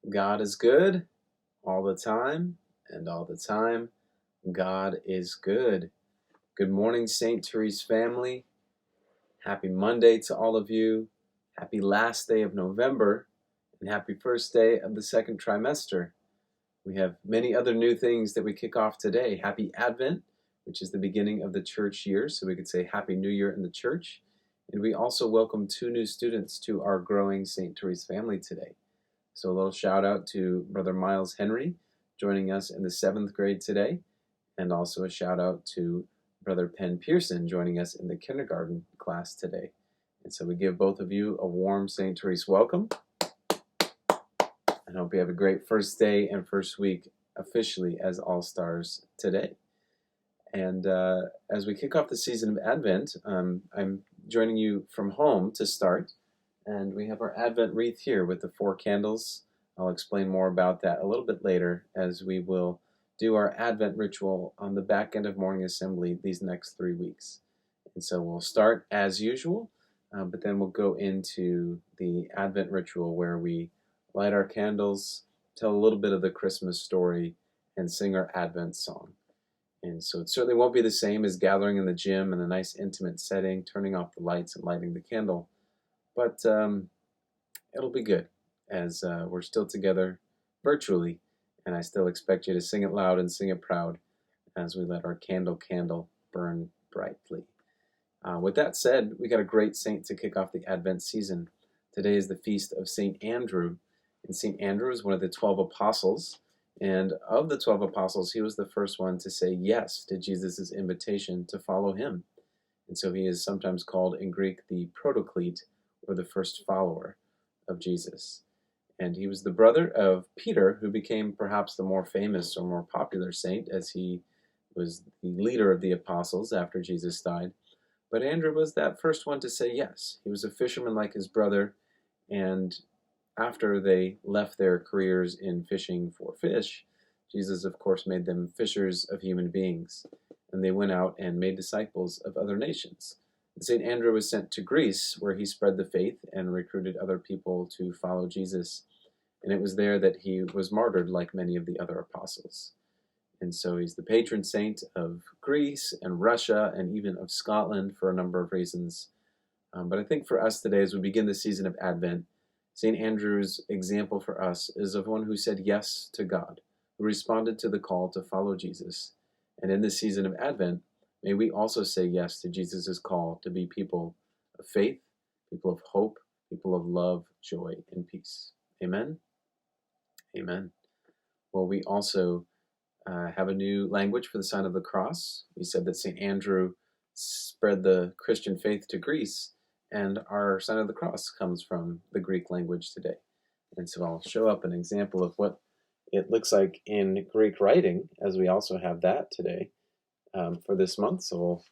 God is good all the time, and all the time, God is good. Good morning, St. Therese family. Happy Monday to all of you. Happy last day of November, and happy first day of the second trimester. We have many other new things that we kick off today. Happy Advent, which is the beginning of the church year, so we could say Happy New Year in the church. And we also welcome 2 new students to our growing St. Therese family today. So a little shout out to Brother Miles Henry joining us in the 7th grade today, and also a shout out to Brother Penn Pearson joining us in the kindergarten class today. And so we give both of you a warm St. Therese welcome, and hope you have a great first day and first week officially as All-Stars today. And as we kick off the season of Advent, I'm joining you from home to start. And we have our Advent wreath here with the 4 candles. I'll explain more about that a little bit later as we will do our Advent ritual on the back end of morning assembly these next 3 weeks. And so we'll start as usual, but then we'll go into the Advent ritual where we light our candles, tell a little bit of the Christmas story, and sing our Advent song. And so it certainly won't be the same as gathering in the gym in a nice intimate setting, turning off the lights and lighting the candle. But it'll be good as we're still together virtually, and I still expect you to sing it loud and sing it proud as we let our candle burn brightly. With that said, we got a great saint to kick off the Advent season. Today is the feast of St. Andrew, and St. Andrew is one of the 12 apostles, and of the 12 apostles, he was the first one to say yes to Jesus' invitation to follow him. And so he is sometimes called in Greek the protoclete, or the first follower of Jesus. And he was the brother of Peter, who became perhaps the more famous or more popular saint, as he was the leader of the apostles after Jesus died. But Andrew was that first one to say yes. He was a fisherman like his brother, and after they left their careers in fishing for fish, Jesus, of course, made them fishers of human beings, and they went out and made disciples of other nations. St. Andrew was sent to Greece, where he spread the faith and recruited other people to follow Jesus, and it was there that he was martyred like many of the other apostles. And so he's the patron saint of Greece and Russia and even of Scotland for a number of reasons. But I think for us today, as we begin the season of Advent, St. Andrew's example for us is of one who said yes to God, who responded to the call to follow Jesus. And in this season of Advent, may we also say yes to Jesus' call to be people of faith, people of hope, people of love, joy, and peace. Amen? Amen. Well, we also have a new language for the sign of the cross. We said that St. Andrew spread the Christian faith to Greece, and our sign of the cross comes from the Greek language today. And so I'll show up an example of what it looks like in Greek writing, as we also have that today for this month. So we'll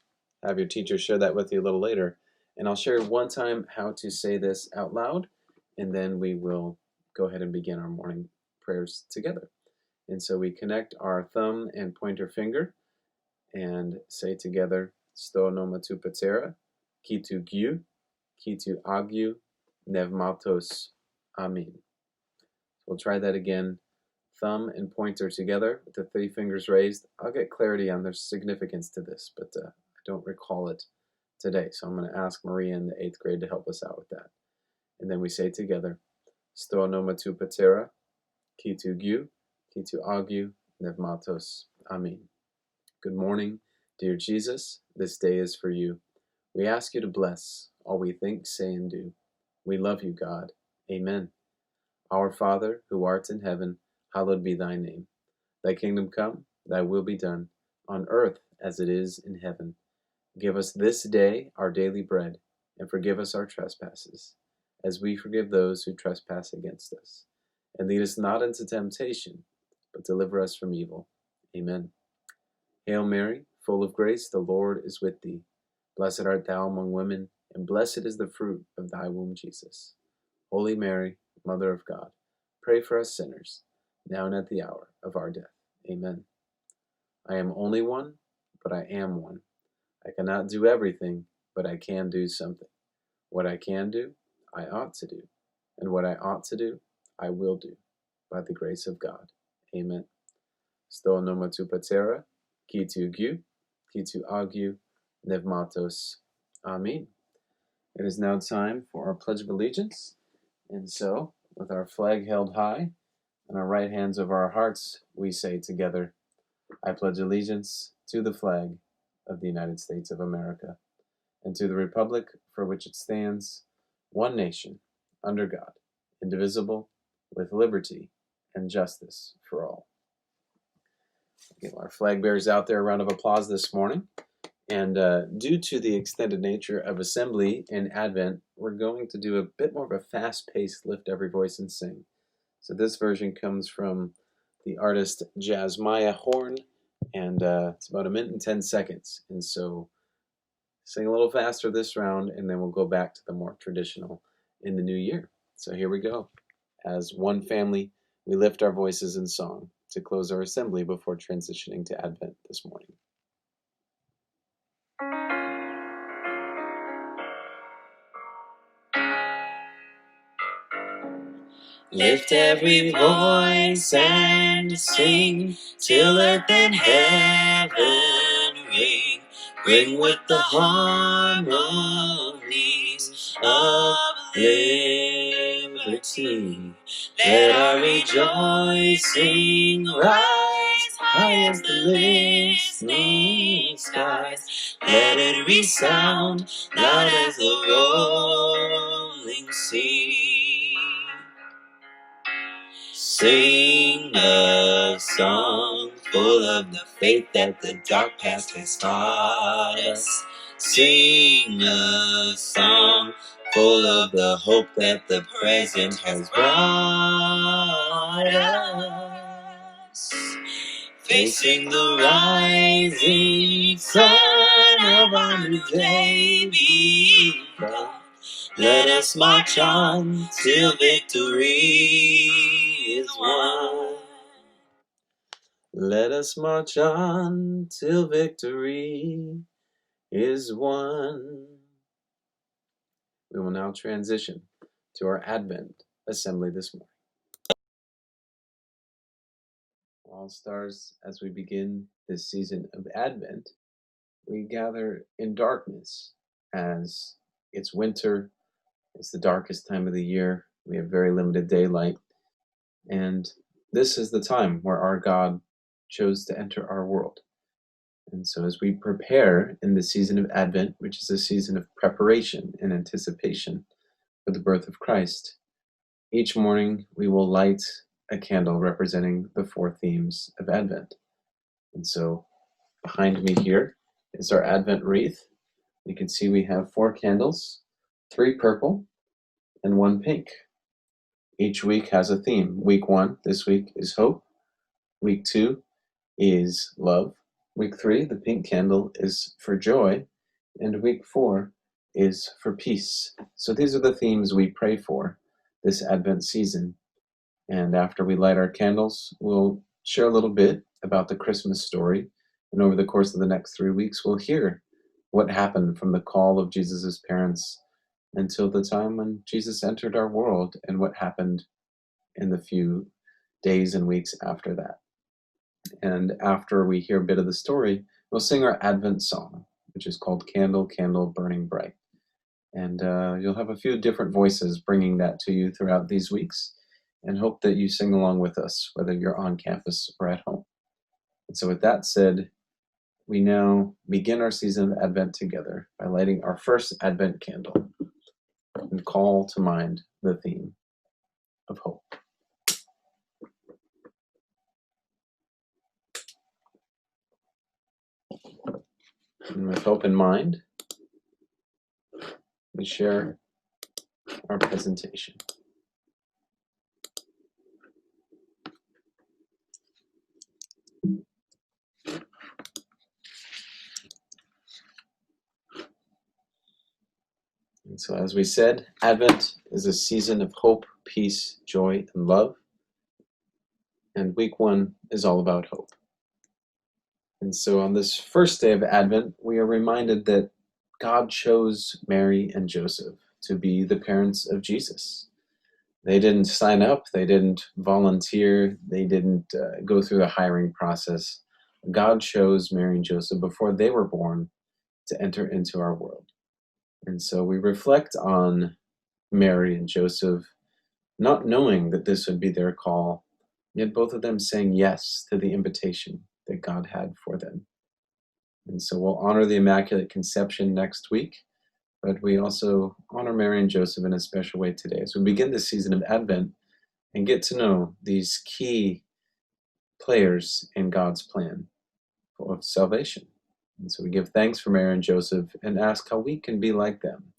have your teacher share that with you a little later. And I'll share one time how to say this out loud, and then we will go ahead and begin our morning prayers together. And so we connect our thumb and pointer finger and say together, Sto nomatu patera, kitu giu, kitu agiu, nevmatos. Amen. We'll try that again. Thumb and pointer together with the 3 fingers raised. I'll get clarity on the significance to this, but I don't recall it today. So I'm going to ask Maria in the 8th grade to help us out with that. And then we say together, Sto nomatu patera, kitu giu, kitu agiu, nevmatos. Amen. Good morning, dear Jesus. This day is for you. We ask you to bless all we think, say, and do. We love you, God. Amen. Our Father, who art in heaven, hallowed be thy name. Thy kingdom come, thy will be done, on earth as it is in heaven. Give us this day our daily bread, and forgive us our trespasses, as we forgive those who trespass against us. And lead us not into temptation, but deliver us from evil. Amen. Hail Mary, full of grace, the Lord is with thee. Blessed art thou among women, and blessed is the fruit of thy womb, Jesus. Holy Mary, Mother of God, pray for us sinners, now and at the hour of our death. Amen. I am only one, but I am one. I cannot do everything, but I can do something. What I can do, I ought to do, and what I ought to do, I will do. by the grace of God. Amen. Sto noma tu patera, qui tu gu, qui tu agu, nevmatos. Amen. It is now time for our Pledge of Allegiance. And so, with our flag held high and our right hands over our hearts, we say together, I pledge allegiance to the flag of the United States of America and to the republic for which it stands, one nation, under God, indivisible, with liberty and justice for all. Give our flag bearers out there a round of applause this morning. And due to the extended nature of assembly in Advent, we're going to do a bit more of a fast-paced lift every voice and sing. So this version comes from the artist Jasmaya Horn, and it's about 1 minute and 10 seconds. And so sing a little faster this round, and then we'll go back to the more traditional in the new year. So here we go. As one family, we lift our voices in song to close our assembly before transitioning to Advent this morning. Lift every voice and sing till earth and heaven ring. Ring with the harmonies of liberty. Let our rejoicing rise high as the listening skies. Let it resound loud as the rolling sea. Sing a song full of the faith that the dark past has taught us. Sing a song full of the hope that the present has brought us. Facing the rising sun of our new day begun. Let us march on till victory is won. Let us march on till victory is won. We will now transition to our Advent assembly this morning. All stars, as we begin this season of Advent, we gather in darkness as it's winter. It's the darkest time of the year. We have very limited daylight. And this is the time where our God chose to enter our world. And so as we prepare in the season of Advent, which is a season of preparation and anticipation for the birth of Christ, each morning we will light a candle representing the 4 themes of Advent. And so behind me here is our Advent wreath. You can see we have 4 candles, 3 purple and 1 pink. Each week has a theme. Week 1 this week is hope. Week 2 is love. Week 3, the pink candle, is for joy. And week 4 is for peace. So these are the themes we pray for this Advent season. And after we light our candles, we'll share a little bit about the Christmas story. And over the course of the next 3 weeks, we'll hear what happened from the call of Jesus' parents until the time when Jesus entered our world and what happened in the few days and weeks after that. And after we hear a bit of the story, we'll sing our Advent song, which is called Candle, Candle, Burning Bright. And you'll have a few different voices bringing that to you throughout these weeks, and hope that you sing along with us, whether you're on campus or at home. And so with that said, we now begin our season of Advent together by lighting our first Advent candle and call to mind the theme of hope. And with hope in mind, we share our presentation. And so as we said, Advent is a season of hope, peace, joy, and love. And week 1 is all about hope. And so on this first day of Advent, we are reminded that God chose Mary and Joseph to be the parents of Jesus. They didn't sign up, they didn't volunteer, they didn't go through the hiring process. God chose Mary and Joseph before they were born to enter into our world. And so we reflect on Mary and Joseph not knowing that this would be their call, yet both of them saying yes to the invitation that God had for them. And so we'll honor the Immaculate Conception next week, but we also honor Mary and Joseph in a special way today as we begin this season of Advent and get to know these key players in God's plan of salvation. And so we give thanks for Mary and Joseph and ask how we can be like them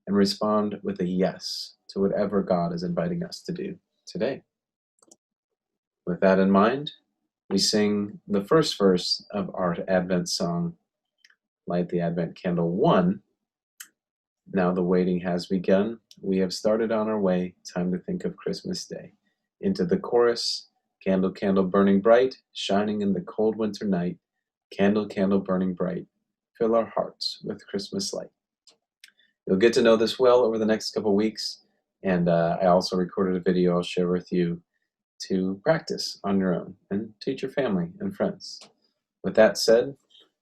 and respond with a yes to whatever God is inviting us to do today. With that in mind, we sing the first verse of our Advent song, Light the Advent Candle 1. Now the waiting has begun. We have started on our way. Time to think of Christmas Day. Into the chorus, candle, candle burning bright, shining in the cold winter night. Candle, candle burning bright, fill our hearts with Christmas light. You'll get to know this well over the next couple weeks, and I also recorded a video I'll share with you to practice on your own and teach your family and friends. With that said,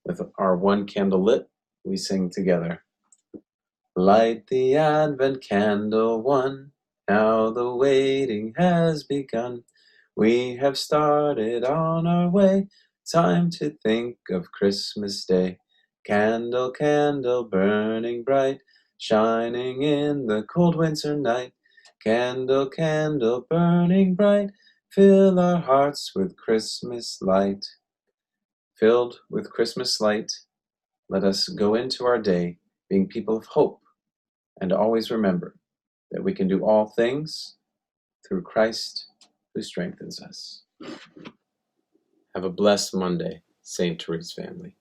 with our one candle lit, we sing together. Light the Advent candle 1, now the waiting has begun. We have started on our way, time to think of Christmas Day. Candle, candle burning bright, shining in the cold winter night. Candle, candle burning bright, fill our hearts with Christmas light. Filled with Christmas light, let us go into our day being people of hope, and always remember that we can do all things through Christ who strengthens us. Have a blessed Monday, St. Therese family.